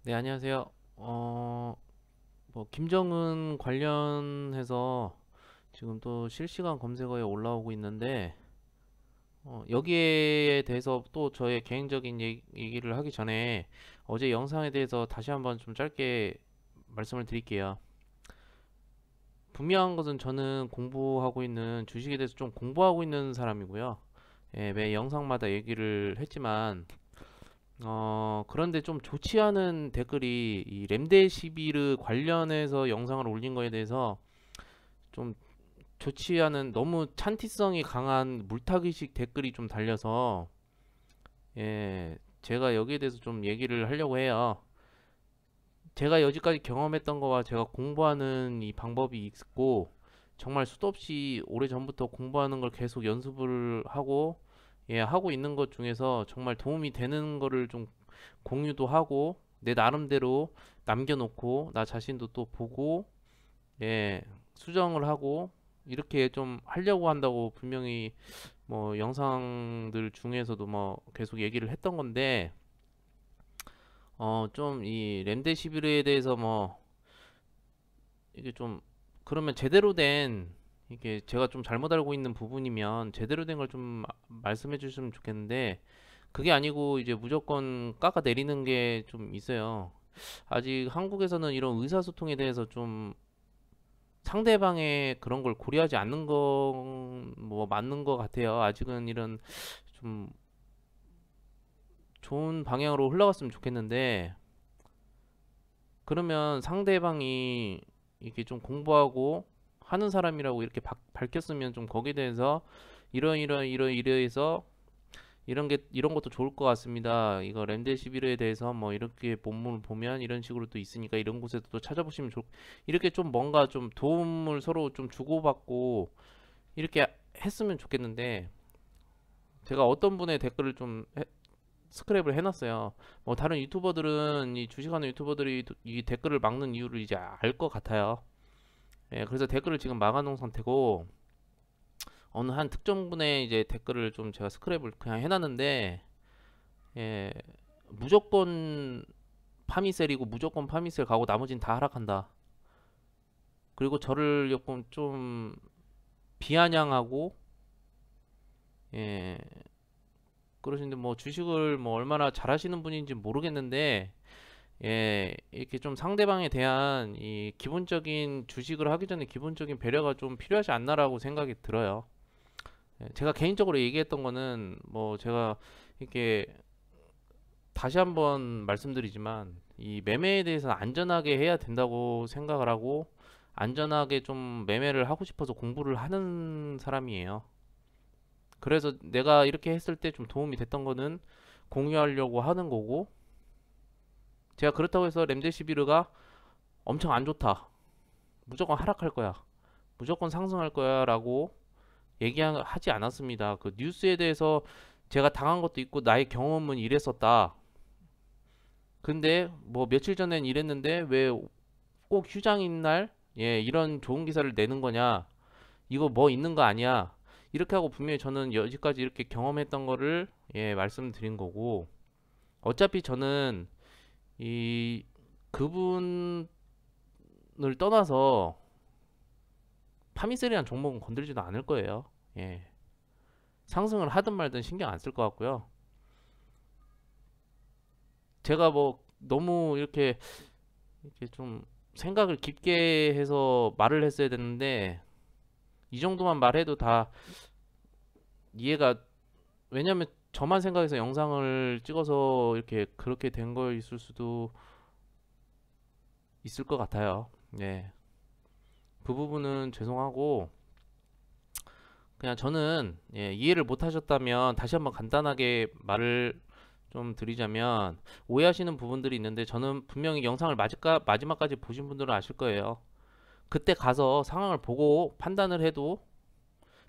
네, 안녕하세요. 김정은 관련해서 지금 또 실시간 검색어에 올라오고 있는데, 여기에 대해서 또 저의 개인적인 얘기를 하기 전에 어제 영상에 대해서 다시 한번 좀 짧게 말씀을 드릴게요. 분명한 것은 저는 공부하고 있는 주식에 대해서 좀 공부하고 있는 사람이고요. 예, 매 영상마다 얘기를 했지만, 그런데 좀 좋지 않은 댓글이 이 remdesivir 관련해서 영상을 올린 거에 대해서 좀 좋지 않은 너무 찬티성이 강한 물타기식 댓글이 좀 달려서 예, 제가 여기에 대해서 좀 얘기를 하려고 해요. 제가 여지까지 경험했던 거와 제가 공부하는 이 방법이 있고 정말 수도 없이 오래전부터 공부하는 걸 계속 연습을 하고 예, 하고 있는 것 중에서 정말 도움이 되는 거를 좀 공유도 하고 내 나름대로 남겨놓고 나 자신도 또 보고 예, 수정을 하고 이렇게 좀 하려고 한다고 분명히 뭐 영상들 중에서도 뭐 계속 얘기를 했던 건데 좀 이 remdesivir에 대해서 뭐 이게 좀 그러면 제대로 된 이게 제가 좀 잘못 알고 있는 부분이면 제대로 된 걸 좀 말씀해 주시면 좋겠는데 그게 아니고 이제 무조건 깎아 내리는 게 좀 있어요. 아직 한국에서는 이런 의사소통에 대해서 좀 상대방의 그런 걸 고려하지 않는 건 뭐 맞는 것 같아요. 아직은 이런 좀 좋은 방향으로 흘러갔으면 좋겠는데 그러면 상대방이 이렇게 좀 공부하고 하는 사람이라고 이렇게 밝혔으면 좀 거기에 대해서 이러이러해서 이런 것도 좋을 것 같습니다. 이거 remdesivir에 대해서 뭐 이렇게 본문을 보면 이런 식으로 또 있으니까 이런 곳에서 또 찾아보시면 이렇게 좀 뭔가 좀 도움을 서로 좀 주고받고 이렇게 했으면 좋겠는데 제가 어떤 분의 댓글을 좀 스크랩을 해놨어요. 뭐 다른 유튜버들은 이 주식하는 유튜버들이 이 댓글을 막는 이유를 이제 알 것 같아요. 예, 그래서 댓글을 지금 막아놓은 상태고 어느 한 특정 분의 이제 댓글을 좀 제가 스크랩을 그냥 해놨는데 예, 무조건 파미셀이고 무조건 파미셀 가고 나머지는 다 하락한다. 그리고 저를 조금 좀 비아냥하고 예, 그러시는데 뭐 주식을 뭐 얼마나 잘하시는 분인지 모르겠는데 예, 이렇게 좀 상대방에 대한 이 기본적인 주식을 하기 전에 기본적인 배려가 좀 필요하지 않나라고 생각이 들어요. 예, 제가 개인적으로 얘기했던 거는 뭐 제가 이렇게 다시 한번 말씀드리지만 이 매매에 대해서 안전하게 해야 된다고 생각을 하고 안전하게 좀 매매를 하고 싶어서 공부를 하는 사람이에요. 그래서 내가 이렇게 했을 때 좀 도움이 됐던 거는 공유하려고 하는 거고 제가 그렇다고 해서 remdesivir가 엄청 안 좋다. 무조건 하락할 거야. 무조건 상승할 거야라고 얘기하지 않았습니다. 그 뉴스에 대해서 제가 당한 것도 있고 나의 경험은 이랬었다. 근데 뭐 며칠 전엔 이랬는데 왜 꼭 휴장인 날 예, 이런 좋은 기사를 내는 거냐? 이거 뭐 있는 거 아니야? 이렇게 하고 분명히 저는 여지까지 이렇게 경험했던 거를 예, 말씀드린 거고 어차피 저는 이 그분을 떠나서 파미셀이란 종목은 건들지도 않을 거예요. 예. 상승을 하든 말든 신경 안 쓸 것 같고요. 제가 뭐 너무 이렇게 좀 생각을 깊게 해서 말을 했어야 되는데 이 정도만 말해도 다 이해가 왜냐면 저만 생각해서 영상을 찍어서 이렇게 그렇게 된 거였을 수도 있을 것 같아요. 네. 그 부분은 죄송하고 그냥 저는 예, 이해를 못 하셨다면 다시 한번 간단하게 말을 좀 드리자면 오해하시는 부분들이 있는데 저는 분명히 영상을 마지막까지 보신 분들은 아실 거예요. 그때 가서 상황을 보고 판단을 해도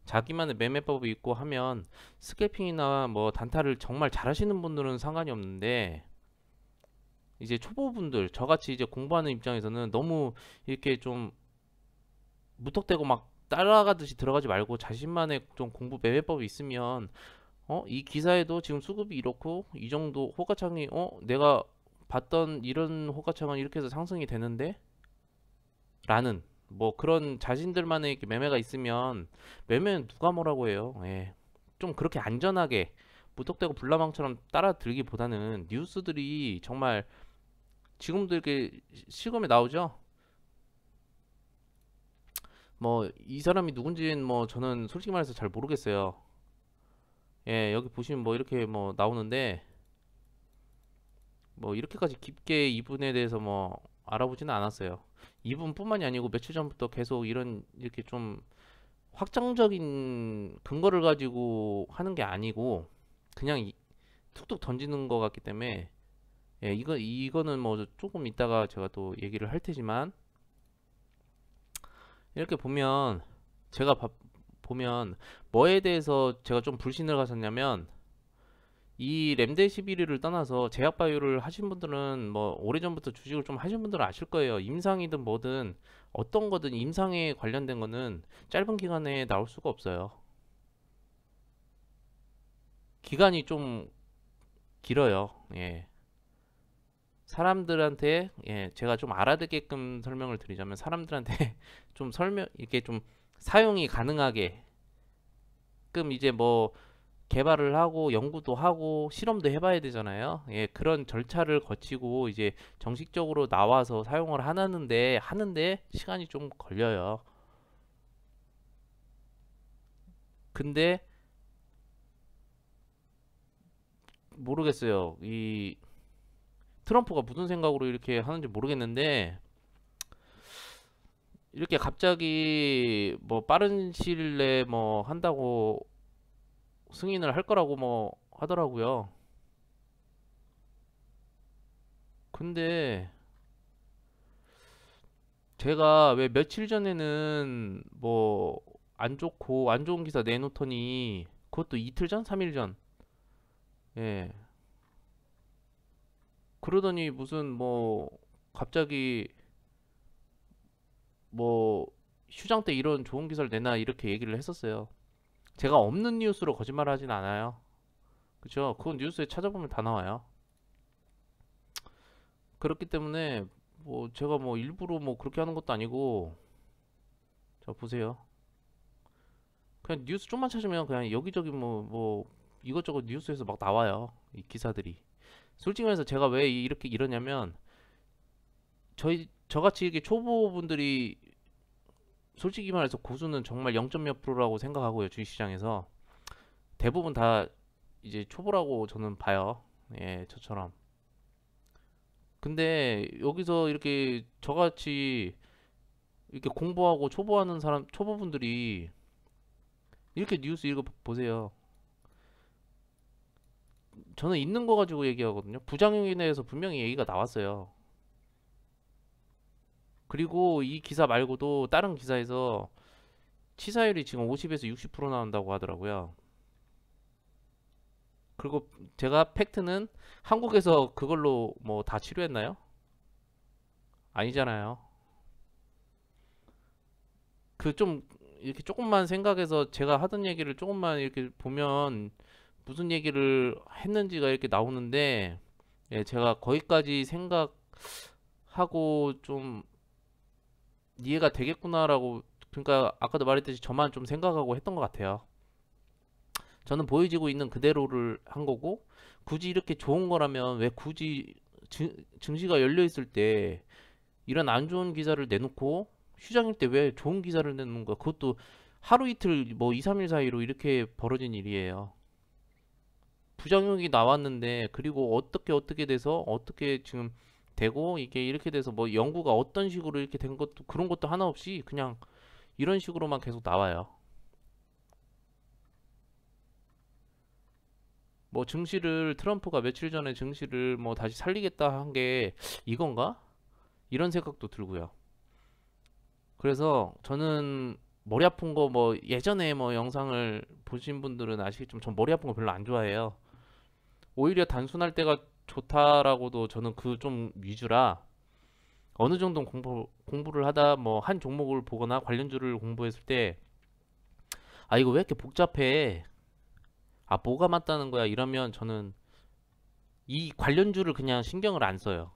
자기만의 매매법이 있고 하면 스캘핑이나 뭐 단타를 정말 잘하시는 분들은 상관이 없는데 이제 초보분들 저같이 이제 공부하는 입장에서는 너무 이렇게 좀 무턱대고 막 따라가듯이 들어가지 말고 자신만의 좀 공부 매매법이 있으면 이 기사에도 지금 수급이 이렇고 이 정도 호가창이 내가 봤던 이런 호가창은 이렇게 해서 상승이 되는데 라는 뭐 그런 자신들만의 이렇게 매매가 있으면 매매는 누가 뭐라고 해요. 예. 좀 그렇게 안전하게 무턱대고 불나방처럼 따라 들기보다는 뉴스들이 정말 지금도 이렇게 실검에 나오죠. 뭐 이 사람이 누군지는 뭐 저는 솔직히 말해서 잘 모르겠어요. 예, 여기 보시면 뭐 이렇게 뭐 나오는데 뭐 이렇게까지 깊게 이분에 대해서 뭐 알아보지는 않았어요. 이분뿐만이 아니고 며칠 전부터 계속 이런 이렇게 좀 확정적인 근거를 가지고 하는 게 아니고 그냥 툭툭 던지는 것 같기 때문에 예, 이거는 뭐 조금 이따가 제가 또 얘기를 할 테지만 이렇게 보면 제가 보면 뭐에 대해서 제가 좀 불신을 가졌냐면 이 렘데시비르를 떠나서 제약바이오를 하신 분들은 뭐 오래전부터 주식을 좀 하신 분들은 아실 거예요. 임상이든 뭐든 어떤 거든 임상에 관련된 거는 짧은 기간에 나올 수가 없어요. 기간이 좀 길어요. 예. 사람들한테 예, 제가 좀 알아듣게끔 설명을 드리자면 사람들한테 좀 이렇게 좀 사용이 가능하게끔 이제 뭐 개발을 하고 연구도 하고 실험도 해봐야 되잖아요. 예, 그런 절차를 거치고 이제 정식적으로 나와서 사용을 하는데 시간이 좀 걸려요. 근데 모르겠어요. 이 트럼프가 무슨 생각으로 이렇게 하는지 모르겠는데 이렇게 갑자기 뭐 빠른 시일 내에 뭐 한다고 승인을 할 거라고 뭐 하더라고요. 근데 제가 왜 며칠 전에는 뭐 안 좋고 안 좋은 기사 내놓더니 그것도 이틀 전, 3일 전. 예. 그러더니 무슨 뭐 갑자기 뭐 휴장 때 이런 좋은 기사를 내나 이렇게 얘기를 했었어요. 제가 없는 뉴스로 거짓말 하진 않아요. 그쵸? 그건 뉴스에 찾아보면 다 나와요. 그렇기 때문에 뭐 제가 뭐 일부러 뭐 그렇게 하는 것도 아니고 자 보세요. 그냥 뉴스 좀만 찾으면 그냥 여기저기 뭐 이것저것 뉴스에서 막 나와요. 이 기사들이. 솔직히 말해서 제가 왜 이렇게 이러냐면 저같이 이렇게 초보분들이 솔직히 말해서 고수는 정말 0. 몇 프로라고 생각하고요. 주식시장에서 대부분 다 이제 초보라고 저는 봐요. 예, 저처럼. 근데 여기서 이렇게 저같이 이렇게 공부하고 초보하는 사람 초보분들이 이렇게 뉴스 읽어 보세요. 저는 있는 거 가지고 얘기하거든요. 부작용에 대해서 분명히 얘기가 나왔어요. 그리고 이 기사 말고도 다른 기사에서 치사율이 지금 50에서 60% 나온다고 하더라고요. 그리고 제가 팩트는 한국에서 그걸로 뭐 다 치료했나요? 아니잖아요. 그 좀 이렇게 조금만 생각해서 제가 하던 얘기를 조금만 이렇게 보면 무슨 얘기를 했는지가 이렇게 나오는데 예, 제가 거기까지 생각하고 좀 이해가 되겠구나라고 그러니까 아까도 말했듯이 저만 좀 생각하고 했던 것 같아요. 저는 보여지고 있는 그대로를 한 거고 굳이 이렇게 좋은 거라면 왜 굳이 증시가 열려 있을 때 이런 안 좋은 기사를 내놓고 휴장일 때 왜 좋은 기사를 내놓는 거야? 그것도 하루 이틀 뭐 2, 3일 사이로 이렇게 벌어진 일이에요. 부작용이 나왔는데 그리고 어떻게 돼서 어떻게 지금 되고 이게 이렇게 돼서 뭐 연구가 어떤 식으로 이렇게 된 것도 그런 것도 하나 없이 그냥 이런 식으로만 계속 나와요. 뭐 증시를 트럼프가 며칠 전에 증시를 뭐 다시 살리겠다 한 게 이건가? 이런 생각도 들고요. 그래서 저는 머리 아픈 거 뭐 예전에 뭐 영상을 보신 분들은 아시겠지만 전 머리 아픈 거 별로 안 좋아해요. 오히려 단순할 때가 좋다라고도 저는 그 좀 위주라 어느 정도 공부를 하다 뭐 한 종목을 보거나 관련주를 공부했을 때 아 이거 왜 이렇게 복잡해? 아 뭐가 맞다는 거야? 이러면 저는 이 관련주를 그냥 신경을 안 써요.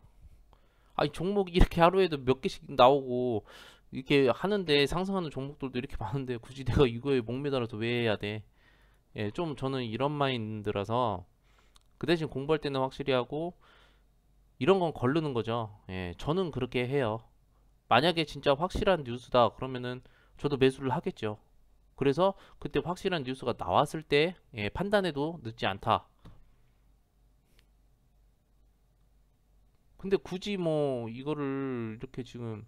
아니 종목이 이렇게 하루에도 몇 개씩 나오고 이렇게 하는데 상승하는 종목들도 이렇게 많은데 굳이 내가 이거에 목매달아서 왜 해야 돼? 예, 좀 저는 이런 마인드라서 그 대신 공부할 때는 확실히 하고 이런 건 거르는 거죠. 예, 저는 그렇게 해요. 만약에 진짜 확실한 뉴스다 그러면은 저도 매수를 하겠죠. 그래서 그때 확실한 뉴스가 나왔을 때 예, 판단해도 늦지 않다. 근데 굳이 뭐 이거를 이렇게 지금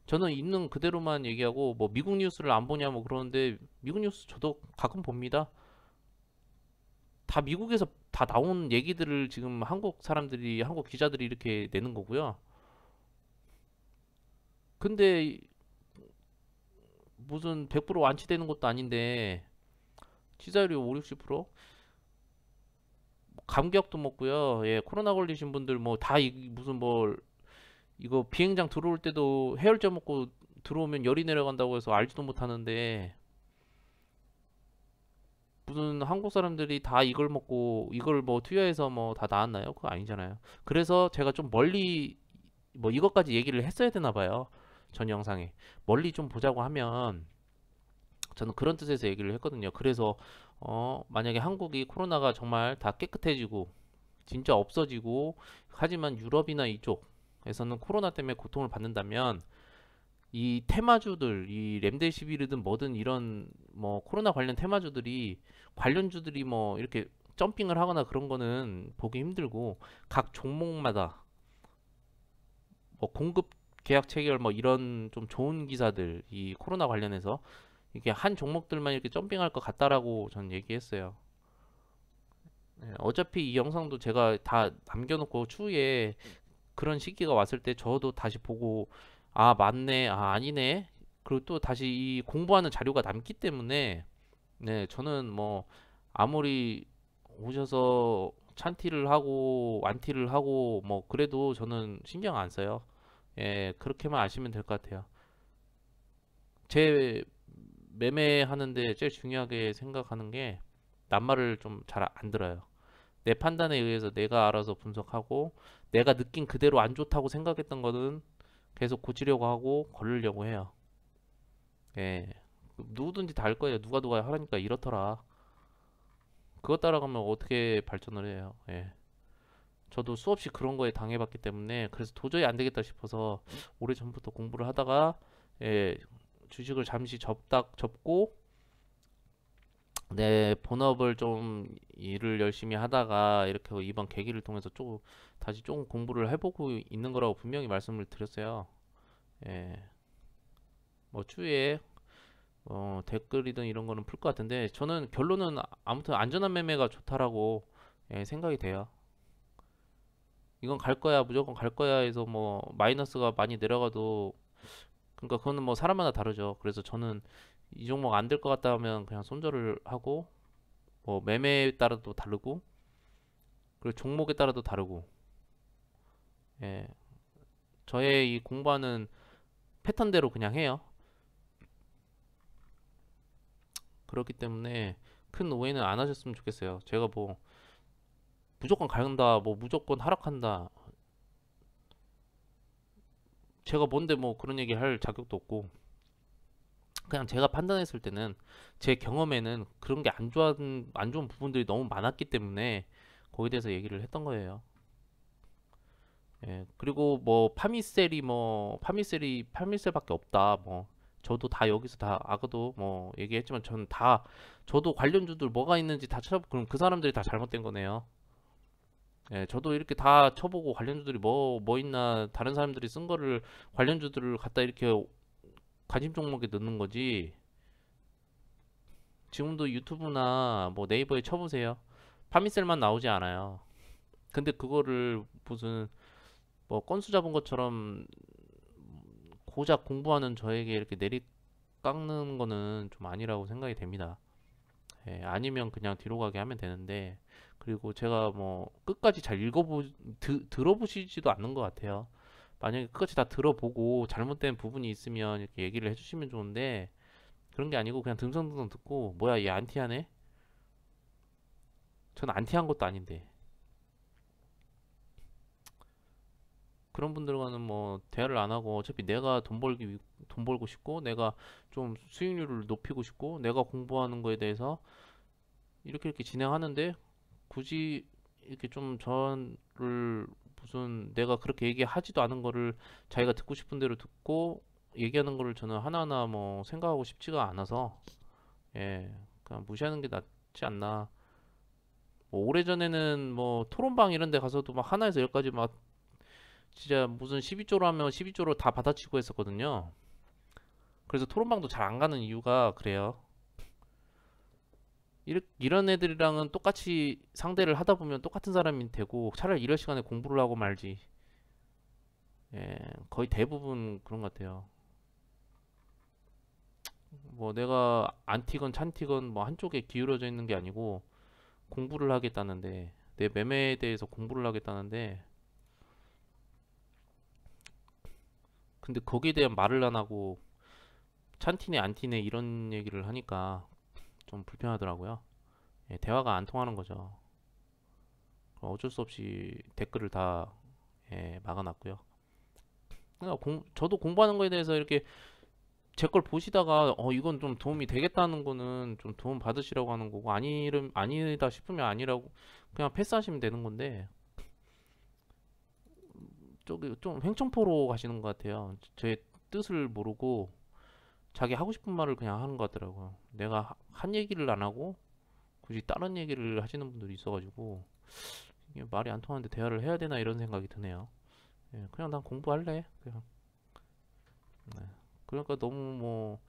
저는 있는 그대로만 얘기하고 뭐 미국 뉴스를 안 보냐 뭐 그러는데 미국 뉴스 저도 가끔 봅니다. 다 미국에서 다 나온 얘기들을 지금 한국 사람들이 한국 기자들이 이렇게 내는 거고요. 근데 무슨 100% 완치되는 것도 아닌데 치사율이 5, 60%? 감기약도 먹고요. 예, 코로나 걸리신 분들 뭐 다 무슨 뭐 이거 비행장 들어올 때도 해열제 먹고 들어오면 열이 내려간다고 해서 알지도 못하는데 무슨 한국 사람들이 다 이걸 먹고 이걸 뭐 투여해서 뭐 다 나았나요? 그거 아니잖아요. 그래서 제가 좀 멀리 뭐 이것까지 얘기를 했어야 되나 봐요. 전 영상에 멀리 좀 보자고 하면 저는 그런 뜻에서 얘기를 했거든요. 그래서 만약에 한국이 코로나가 정말 다 깨끗해지고 진짜 없어지고 하지만 유럽이나 이쪽에서는 코로나 때문에 고통을 받는다면 이 테마주들, 이 렘데시비르든 뭐든 이런 뭐 코로나 관련 테마주들이 관련주들이 뭐 이렇게 점핑을 하거나 그런 거는 보기 힘들고 각 종목마다 뭐 공급 계약 체결 뭐 이런 좀 좋은 기사들 이 코로나 관련해서 이게 한 종목들만 이렇게 점핑할 것 같다라고 저는 얘기했어요. 예, 어차피 이 영상도 제가 다 남겨놓고 추후에 그런 시기가 왔을 때 저도 다시 보고 아 맞네 아 아니네 그리고 또 다시 이 공부하는 자료가 남기 때문에 네 저는 뭐 아무리 오셔서 찬티를 하고 완티를 하고 뭐 그래도 저는 신경 안 써요. 예 그렇게만 아시면 될 것 같아요. 제 매매하는데 제일 중요하게 생각하는 게 낱말을 좀 잘 안 들어요. 내 판단에 의해서 내가 알아서 분석하고 내가 느낀 그대로 안 좋다고 생각했던 거는 계속 고치려고 하고 걸으려고 해요. 예. 누구든지 다 알 거예요. 누가 하라니까 이렇더라. 그거 따라가면 어떻게 발전을 해요. 예. 저도 수없이 그런 거에 당해봤기 때문에 그래서 도저히 안 되겠다 싶어서 오래전부터 공부를 하다가 예, 주식을 잠시 접고 내 본업을 좀 일을 열심히 하다가 이렇게 이번 계기를 통해서 다시 조금 공부를 해보고 있는 거라고 분명히 말씀을 드렸어요. 예. 뭐 추후에 댓글이든 이런 거는 풀 것 같은데 저는 결론은 아무튼 안전한 매매가 좋다라고 예, 생각이 돼요. 이건 갈 거야 무조건 갈 거야 해서 뭐 마이너스가 많이 내려가도 그러니까 그거는 뭐 사람마다 다르죠. 그래서 저는 이 종목 안 될 것 같다 하면 그냥 손절을 하고 뭐 매매에 따라도 다르고 그리고 종목에 따라도 다르고 예, 저의 이 공부하는 패턴대로 그냥 해요. 그렇기 때문에 큰 오해는 안 하셨으면 좋겠어요. 제가 뭐 무조건 간다, 뭐 무조건 하락한다. 제가 뭔데 뭐 그런 얘기 할 자격도 없고 그냥 제가 판단했을 때는 제 경험에는 그런 게 안 좋은 부분들이 너무 많았기 때문에 거기에 대해서 얘기를 했던 거예요. 예, 그리고 뭐 파미셀밖에 없다. 뭐 저도 다 여기서 다 아까도 뭐 얘기했지만 저는 다 저도 관련주들 뭐가 있는지 다 찾아보고 그럼 그 사람들이 다 잘못된 거네요. 예, 저도 이렇게 다 쳐보고 관련주들이 뭐 있나 다른 사람들이 쓴 거를 관련주들을 갖다 이렇게 관심 종목에 넣는 거지. 지금도 유튜브나 뭐 네이버에 쳐보세요. 파미셀만 나오지 않아요. 근데 그거를 무슨 뭐 건수 잡은 것처럼 고작 공부하는 저에게 이렇게 내리 깎는 거는 좀 아니라고 생각이 됩니다. 예, 아니면 그냥 뒤로 가게 하면 되는데 그리고 제가 뭐 끝까지 잘 들어보시지도 않는 것 같아요. 만약에 끝까지 다 들어보고 잘못된 부분이 있으면 이렇게 얘기를 해주시면 좋은데 그런 게 아니고 그냥 듬성듬성 듣고 뭐야 얘 안티하네? 전 안티한 것도 아닌데 그런 분들과는 뭐 대화를 안 하고 어차피 내가 돈 벌고 싶고 내가 좀 수익률을 높이고 싶고 내가 공부하는 거에 대해서 이렇게 진행하는데 굳이 이렇게 좀 저를 무슨 내가 그렇게 얘기하지도 않은 거를 자기가 듣고 싶은 대로 듣고 얘기하는 거를 저는 하나하나 뭐 생각하고 싶지가 않아서 예, 그냥 무시하는 게 낫지 않나. 뭐 오래전에는 뭐 토론방 이런 데 가서도 막 하나에서 열까지 막 진짜 무슨 12조로 하면 12조로 다 받아치고 했었거든요. 그래서 토론방도 잘 안 가는 이유가 그래요. 이런 애들이랑은 똑같이 상대를 하다 보면 똑같은 사람이 되고 차라리 이럴 시간에 공부를 하고 말지. 예, 거의 대부분 그런 것 같아요. 뭐 내가 안티건 찬티건 뭐 한쪽에 기울어져 있는 게 아니고 공부를 하겠다는데 내 매매에 대해서 공부를 하겠다는데 근데 거기에 대한 말을 안 하고 찬티네 안티네 이런 얘기를 하니까 좀 불편하더라고요. 예, 대화가 안 통하는 거죠. 어쩔 수 없이 댓글을 다 예, 막아놨고요. 저도 공부하는 거에 대해서 이렇게 제 걸 보시다가 이건 좀 도움이 되겠다는 거는 좀 도움 받으시라고 하는 거고 아니다 싶으면 아니라고 그냥 패스하시면 되는 건데 저기 좀 횡청포로 가시는 것 같아요. 제 뜻을 모르고 자기 하고 싶은 말을 그냥 하는 것 같더라고요. 내가 한 얘기를 안 하고 굳이 다른 얘기를 하시는 분들이 있어가지고 이게 말이 안 통하는데 대화를 해야 되나 이런 생각이 드네요. 예, 그냥 난 공부할래. 그냥. 네. 그러니까 너무 뭐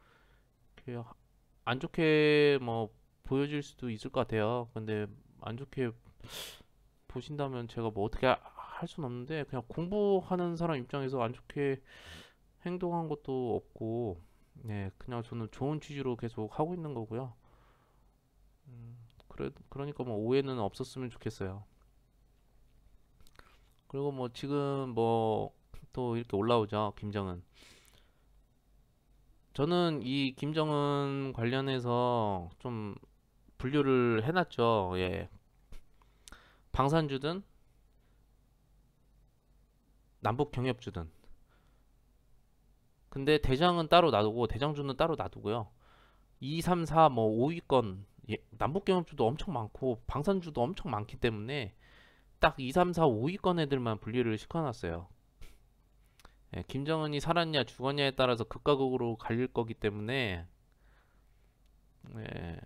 이렇게 안 좋게 뭐 보여질 수도 있을 것 같아요. 근데 안 좋게 보신다면 제가 뭐 어떻게 할 수는 없는데 그냥 공부하는 사람 입장에서 안 좋게 행동한 것도 없고 네, 그냥 저는 좋은 취지로 계속 하고 있는 거고요. 그러니까 뭐 오해는 없었으면 좋겠어요. 그리고 뭐 지금 뭐 또 이렇게 올라오죠. 김정은. 저는 이 김정은 관련해서 좀 분류를 해놨죠. 예. 방산주든 남북 경협주든. 근데 대장은 따로 놔두고 대장주는 따로 놔두고요. 2, 3, 4, 뭐 5위권 남북 경협주도 엄청 많고 방산주도 엄청 많기 때문에 딱 2, 3, 4, 5위권 애들만 분류를 시켜놨어요. 예, 김정은이 살았냐 죽었냐에 따라서 극과 극으로 갈릴 거기 때문에 예,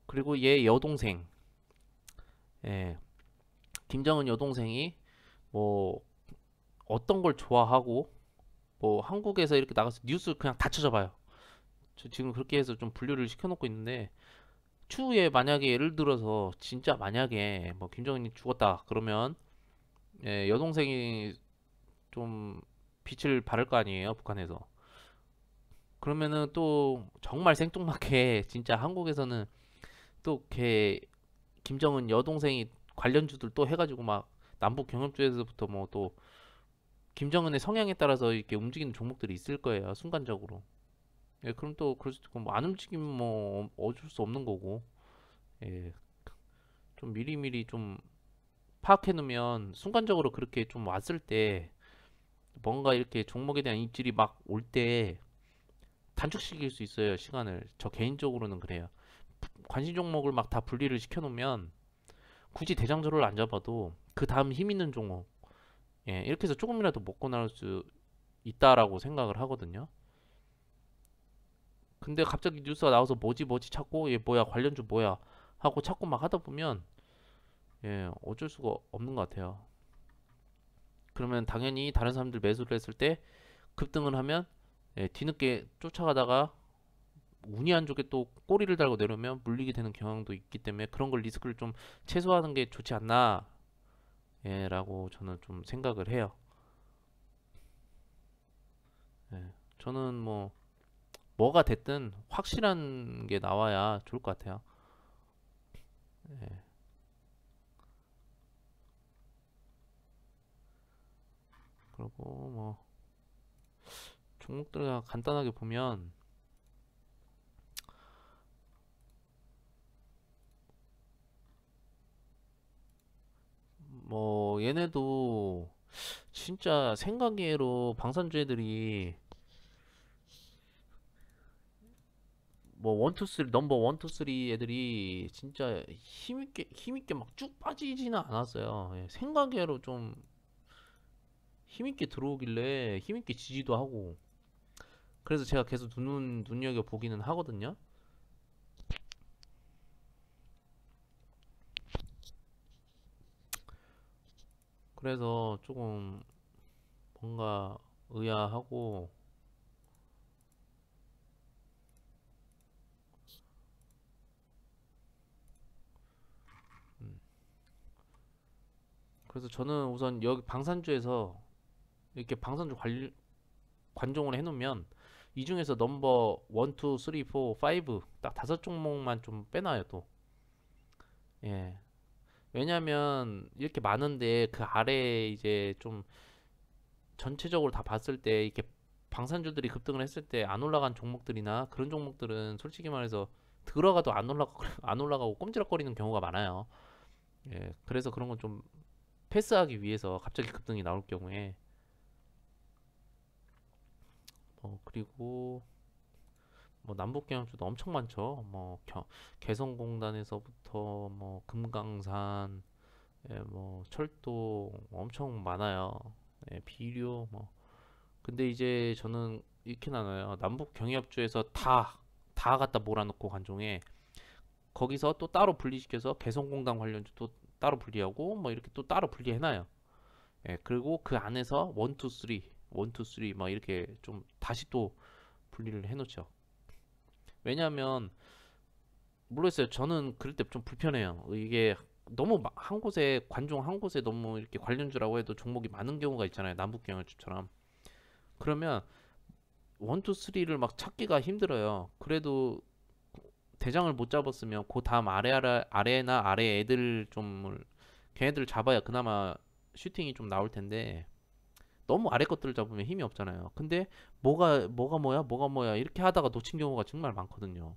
그리고 얘 여동생 예, 김정은 여동생이 뭐 어떤 걸 좋아하고 뭐 한국에서 이렇게 나가서 뉴스 그냥 다 찾아봐요. 저 지금 그렇게 해서 좀 분류를 시켜놓고 있는데 추후에 만약에 예를 들어서 진짜 만약에 뭐 김정은이 죽었다 그러면 예, 여동생이 좀 빛을 발할 거 아니에요 북한에서. 그러면은 또 정말 생뚱맞게 진짜 한국에서는 또 이렇게 김정은 여동생이 관련주들 또 해가지고 막 남북 경협주에서부터 뭐 또 김정은의 성향에 따라서 이렇게 움직이는 종목들이 있을 거예요 순간적으로. 예, 그럼 또 그럴 수도 있고 뭐안 움직이면 뭐 어쩔 수 없는 거고. 예, 좀 미리미리 좀 파악해 놓으면 순간적으로 그렇게 좀 왔을 때 뭔가 이렇게 종목에 대한 입질이 막 올 때 단축시킬 수 있어요 시간을. 저 개인적으로는 그래요. 관심 종목을 막 다 분리를 시켜 놓으면 굳이 대장주를 안 잡아도 그 다음 힘 있는 종목 예, 이렇게 해서 조금이라도 먹고 나올 수 있다라고 생각을 하거든요. 근데 갑자기 뉴스가 나와서 뭐지 찾고 얘 뭐야 관련주 뭐야 하고 찾고 막 하다 보면 예, 어쩔 수가 없는 것 같아요. 그러면 당연히 다른 사람들 매수를 했을 때 급등을 하면 예, 뒤늦게 쫓아가다가 운이 안 좋게 또 꼬리를 달고 내려오면 물리게 되는 경향도 있기 때문에 그런 걸 리스크를 좀 최소화하는 게 좋지 않나 예, 라고 저는 좀 생각을 해요. 예, 저는 뭐 뭐가 됐든 확실한 게 나와야 좋을 것 같아요. 예, 그리고 뭐 종목들 간단하게 보면 뭐 얘네도 진짜 생각외로 방산주 애들이 뭐 원투 쓰리 넘버 원투 쓰리 애들이 진짜 힘있게 막 쭉 빠지지는 않았어요. 예, 생각외로 좀 힘있게 들어오길래 힘있게 지지도 하고 그래서 제가 계속 눈여겨 보기는 하거든요. 그래서 조금 뭔가 의아하고 그래서 저는 우선 여기 방산주에서 이렇게 방산주 관종을 해놓으면 이 중에서 넘버 1, 2, 3, 4, 5 딱 다섯 종목만 좀 빼놔요 또. 예. 왜냐면 이렇게 많은데 그 아래에 이제 좀 전체적으로 다 봤을 때 이렇게 방산주들이 급등을 했을 때 안 올라간 종목들이나 그런 종목들은 솔직히 말해서 들어가도 안 올라가고 꼼지락거리는 경우가 많아요. 예. 그래서 그런 건 좀 패스하기 위해서 갑자기 급등이 나올 경우에 그리고 뭐 남북경협주도 엄청 많죠. 뭐 개성공단에서부터 뭐 금강산, 예, 뭐 철도 엄청 많아요. 예, 비료 뭐. 근데 이제 저는 이렇게 나눠요. 남북경협주에서 다 갖다 몰아넣고 관종에 거기서 또 따로 분리시켜서 개성공단 관련주 또 따로 분리하고 뭐 이렇게 또 따로 분리해놔요. 예, 그리고 그 안에서 원투 쓰리 막 이렇게 좀 다시 또 분리를 해놓죠. 왜냐하면 모르겠어요. 저는 그럴 때 좀 불편해요. 이게 너무 한 곳에 관종 한 곳에 너무 이렇게 관련주라고 해도 종목이 많은 경우가 있잖아요. 남북경영주처럼. 그러면 원투 쓰리를 막 찾기가 힘들어요. 그래도 대장을 못 잡았으면 그 다음 아래나 아래 애들 좀 걔네들을 잡아야 그나마 슈팅이 좀 나올 텐데 너무 아래 것들을 잡으면 힘이 없잖아요. 근데 뭐가 뭐야 이렇게 하다가 놓친 경우가 정말 많거든요.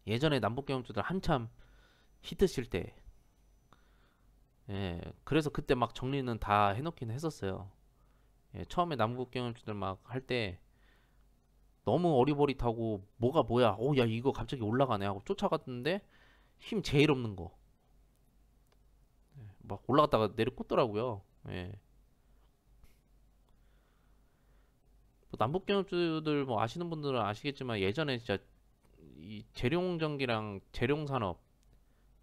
예전에 남북경영주들 한참 히트칠 때, 예, 그래서 그때 막 정리는 다 해놓긴 했었어요. 예, 처음에 남북경영주들 막 할 때 너무 어리버리하고 뭐가 뭐야, 오, 야, 이거 갑자기 올라가네 하고 쫓아갔는데 힘 제일 없는 거. 막 올라갔다가 내려 꽂더라고요. 예. 뭐 남북경영주들 뭐 아시는 분들은 아시겠지만 예전에 진짜 이 재룡전기랑 재룡산업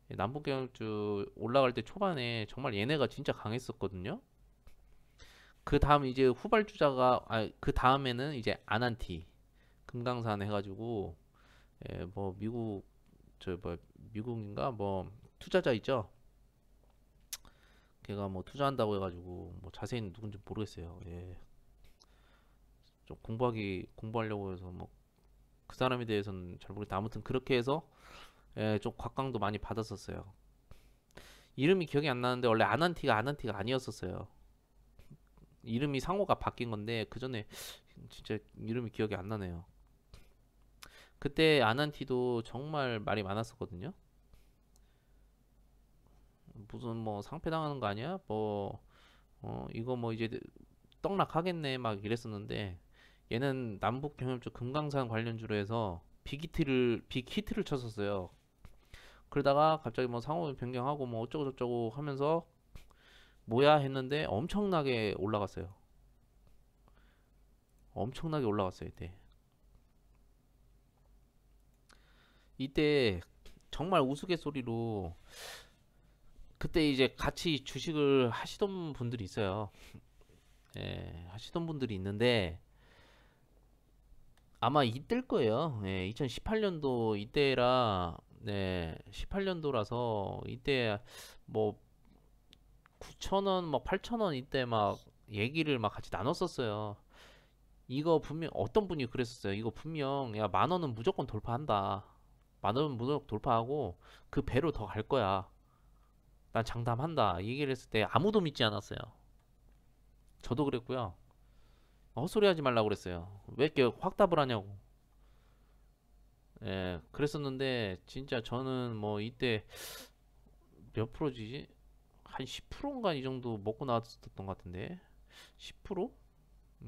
남북경영주 올라갈 때 초반에 정말 얘네가 진짜 강했었거든요. 그 다음 이제 후발주자가 그 다음에는 이제 아난티 금강산 해가지고 예, 뭐 미국인가 뭐 투자자 있죠. 걔가 뭐 투자한다고 해가지고 뭐 자세히는 누군지 모르겠어요. 예. 좀 공부하려고 해서 뭐 그 사람에 대해서는 잘 모르겠다. 아무튼 그렇게 해서 예, 좀 곽강도 많이 받았었어요. 이름이 기억이 안 나는데 원래 아난티가 아니었었어요. 이름이 상호가 바뀐 건데 그 전에 진짜 이름이 기억이 안 나네요. 그때 아난티도 정말 말이 많았었거든요. 무슨 뭐 상패 당하는 거 아니야? 뭐 이거 뭐 이제 떡락하겠네 막 이랬었는데 얘는 남북 경협주 금강산 관련주로 해서 빅히트를 쳤었어요. 그러다가 갑자기 뭐 상호 변경하고 뭐 어쩌고 저쩌고 하면서 뭐야 했는데 엄청나게 올라갔어요. 엄청나게 올라갔어요 이때. 이때 정말 우스갯소리로 그때 이제 같이 주식을 하시던 분들이 있어요. 예, 하시던 분들이 있는데 아마 이때일 거예요. 예, 2018년도 이때라 네, 18년도라서 이때 뭐 9,000원, 막 8,000원 이때 막 얘기를 막 같이 나눴었어요. 이거 분명 어떤 분이 그랬었어요. 이거 분명 야, 10,000원은 무조건 돌파한다. 10,000원은 무조건 돌파하고 그 배로 더 갈 거야. 난 장담한다. 이 얘기를 했을 때 아무도 믿지 않았어요. 저도 그랬고요. 헛소리 하지 말라고 그랬어요. 왜 이렇게 확답을 하냐고. 예, 그랬었는데 진짜 저는 뭐 이때 몇 프로지? 한 10%인가 이 정도 먹고 나왔었던 것 같은데 10%?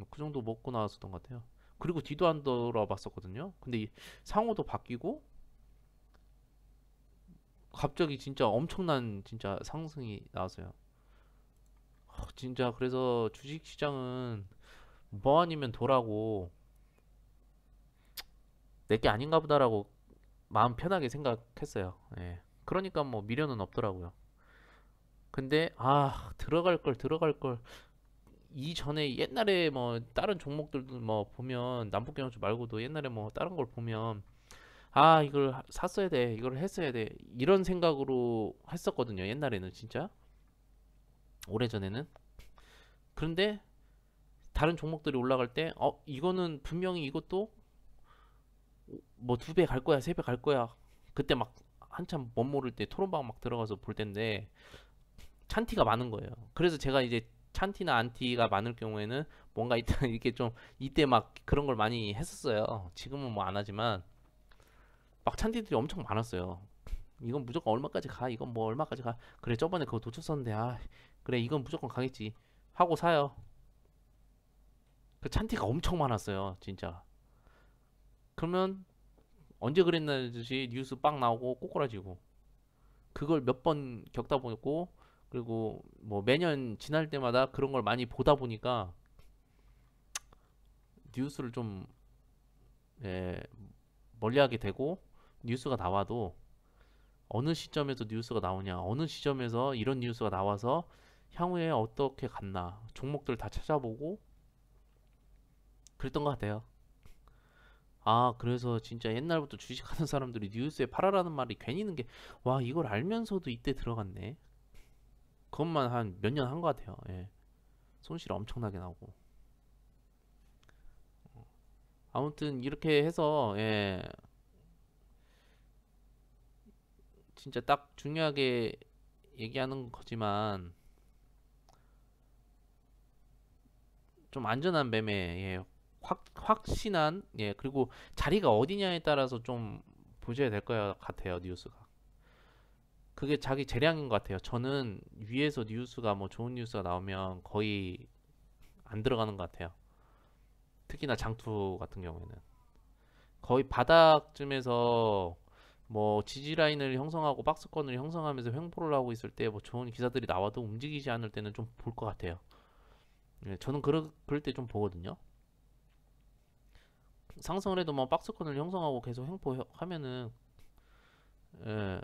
그 정도 먹고 나왔었던 것 같아요. 그리고 뒤도 안 돌아봤었거든요. 근데 이 상호도 바뀌고 갑자기 진짜 엄청난 진짜 상승이 나왔어요. 진짜 그래서 주식 시장은 뭐 아니면 도라고 내게 아닌가 보다라고 마음 편하게 생각했어요. 예. 그러니까 뭐 미련은 없더라고요. 근데 들어갈 걸 이전에 옛날에 뭐 다른 종목들도 뭐 보면 남북경주 말고도 옛날에 뭐 다른 걸 보면 이걸 샀어야 돼, 이걸 했어야 돼 이런 생각으로 했었거든요. 옛날에는 진짜 오래전에는. 그런데 다른 종목들이 올라갈 때 이거는 분명히 이것도 뭐 두 배 갈 거야, 세 배 갈 거야. 그때 막 한참 멋 모를 때 토론방 막 들어가서 볼 텐데 찬티가 많은 거예요. 그래서 제가 이제 찬티나 안티가 많을 경우에는 뭔가 이따 이렇게 좀 이때 막 그런 걸 많이 했었어요. 지금은 뭐 안 하지만 막 찬티들이 엄청 많았어요. 이건 무조건 얼마까지 가. 이건 뭐 얼마까지 가. 그래 저번에 그거 놓쳤었는데 그래 이건 무조건 가겠지 하고 사요. 그 찬티가 엄청 많았어요, 진짜. 그러면 언제 그랬나 듯이 뉴스 빵 나오고 꼬꾸라지고 그걸 몇 번 겪다 보고 그리고 뭐 매년 지날 때마다 그런 걸 많이 보다 보니까 뉴스를 좀 예, 멀리하게 되고 뉴스가 나와도 어느 시점에서 뉴스가 나오냐 어느 시점에서 이런 뉴스가 나와서 향후에 어떻게 갔나 종목들 다 찾아보고 그랬던 것 같아요. 그래서 진짜 옛날부터 주식하는 사람들이 뉴스에 팔아라는 말이 괜히 있는 게, 와, 이걸 알면서도 이때 들어갔네. 그것만 한 몇 년 한 것 같아요. 예. 손실 엄청나게 나고. 아무튼 이렇게 해서, 예, 진짜 딱 중요하게 얘기하는 거지만, 좀 안전한 매매, 예, 확신한, 예, 그리고 자리가 어디냐에 따라서 좀 보셔야 될 것 같아요, 뉴스가. 그게 자기 재량인 것 같아요. 저는 위에서 뉴스가 뭐 좋은 뉴스가 나오면 거의 안 들어가는 것 같아요. 특히나 장투 같은 경우에는 거의 바닥쯤에서 뭐 지지 라인을 형성하고 박스권을 형성하면서 횡보를 하고 있을 때 뭐 좋은 기사들이 나와도 움직이지 않을 때는 좀 볼 것 같아요. 예, 저는 그럴 때 좀 보거든요. 상승을 해도 뭐 박스권을 형성하고 계속 횡보하면은 예,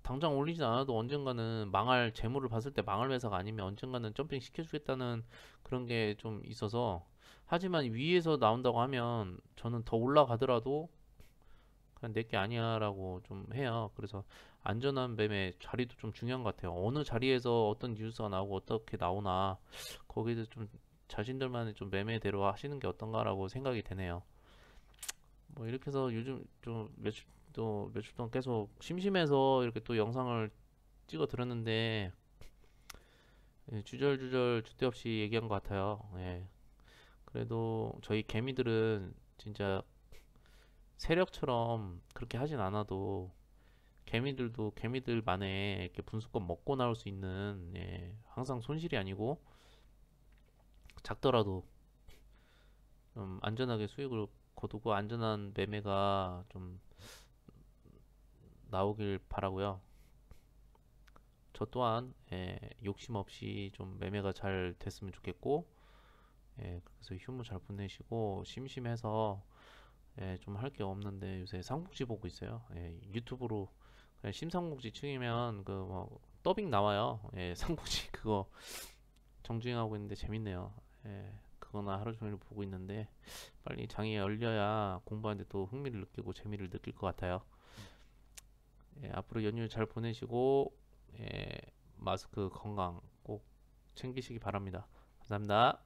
당장 올리진 않아도 언젠가는 망할 재물을 봤을 때 망할 회사가 아니면 언젠가는 점핑 시켜주겠다는 그런 게 좀 있어서 하지만 위에서 나온다고 하면 저는 더 올라가더라도 그냥 내게 아니야라고 좀 해요. 그래서 안전한 매매 자리도 좀 중요한 것 같아요. 어느 자리에서 어떤 뉴스가 나오고 어떻게 나오나 거기서 좀 자신들만의 좀 매매대로 하시는 게 어떤가라고 생각이 되네요. 뭐 이렇게 해서 요즘 좀 며칠 동안 계속 심심해서 이렇게 또 영상을 찍어 들었는데 예, 주절주절 주대 없이 얘기한 것 같아요. 예. 그래도 저희 개미들은 진짜 세력처럼 그렇게 하진 않아도 개미들도 개미들만의 이렇게 분수권 먹고 나올 수 있는 예, 항상 손실이 아니고 작더라도 좀 안전하게 수익을 거두고 안전한 매매가 좀 나오길 바라고요. 저 또한 예, 욕심 없이 좀 매매가 잘 됐으면 좋겠고 예, 그래서 휴무 잘 보내시고 심심해서 예, 좀 할 게 없는데 요새 삼국지 보고 있어요. 예, 유튜브로 그냥 심삼국지 치면 그 뭐 더빙 나와요. 예, 삼국지 그거 정주행하고 있는데 재밌네요. 예, 그거나 하루 종일 보고 있는데 빨리 장이 열려야 공부하는데 또 흥미를 느끼고 재미를 느낄 것 같아요. 예, 앞으로 연휴 잘 보내시고 예, 마스크 건강 꼭 챙기시기 바랍니다. 감사합니다.